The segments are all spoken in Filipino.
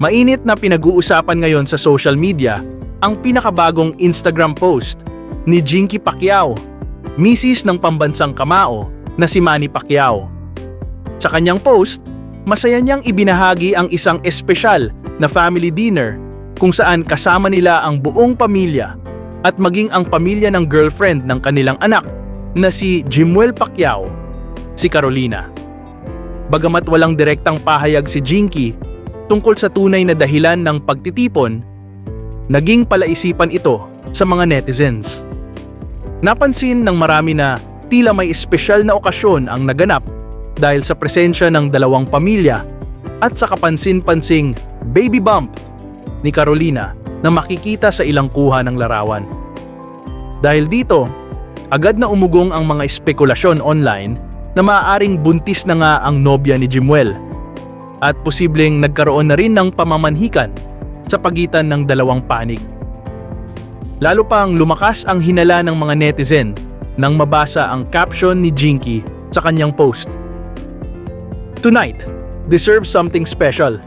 Mainit na pinag-uusapan ngayon sa social media ang pinakabagong Instagram post ni Jinky Pacquiao, misis ng pambansang kamao na si Manny Pacquiao. Sa kanyang post, masaya niyang ibinahagi ang isang espesyal na family dinner kung saan kasama nila ang buong pamilya at maging ang pamilya ng girlfriend ng kanilang anak na si Jimuel Pacquiao, si Carolina. Bagamat walang direktang pahayag si Jinky tungkol sa tunay na dahilan ng pagtitipon, naging palaisipan ito sa mga netizens. Napansin ng marami na tila may espesyal na okasyon ang naganap dahil sa presensya ng dalawang pamilya at sa kapansin-pansing baby bump ni Carolina na makikita sa ilang kuha ng larawan. Dahil dito, agad na umugong ang mga espekulasyon online na maaaring buntis na nga ang nobya ni Jimuel at posibleng nagkaroon na rin ng pamamanhikan sa pagitan ng dalawang panig. Lalo pang lumakas ang hinala ng mga netizen nang mabasa ang caption ni Jinky sa kanyang post. "Tonight, deserve something special.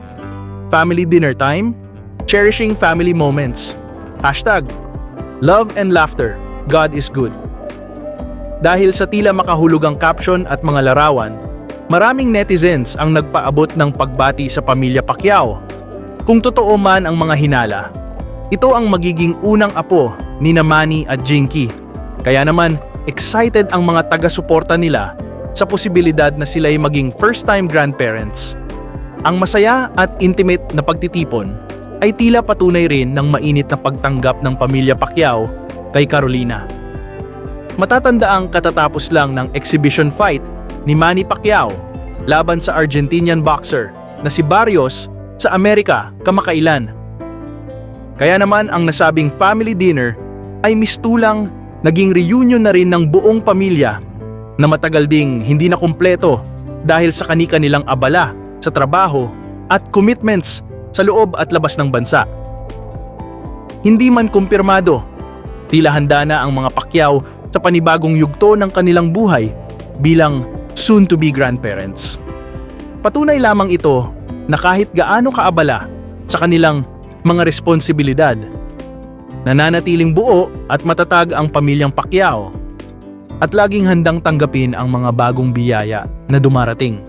Family dinner time, cherishing family moments. Hashtag, love and laughter, God is good." Dahil sa tila makahulog ang caption at mga larawan, maraming netizens ang nagpaabot ng pagbati sa pamilya Pacquiao. Kung totoo man ang mga hinala, ito ang magiging unang apo ni Manny at Jinky. Kaya naman, excited ang mga taga-suporta nila sa posibilidad na sila ay maging first-time grandparents. Ang masaya at intimate na pagtitipon ay tila patunay rin ng mainit na pagtanggap ng pamilya Pacquiao kay Carolina. Matatanda ang katatapos lang ng exhibition fight ni Manny Pacquiao laban sa Argentinian boxer na si Barrios sa Amerika kamakailan. Kaya naman ang nasabing family dinner ay mistulang naging reunion na rin ng buong pamilya na matagal ding hindi na kumpleto dahil sa kani-kanilang abala sa trabaho at commitments sa loob at labas ng bansa. Hindi man kumpirmado, tila handa na ang mga Pacquiao sa panibagong yugto ng kanilang buhay bilang soon-to-be grandparents. Patunay lamang ito na kahit gaano kaabala sa kanilang mga responsibilidad, nananatiling buo at matatag ang pamilyang Pacquiao at laging handang tanggapin ang mga bagong biyaya na dumarating.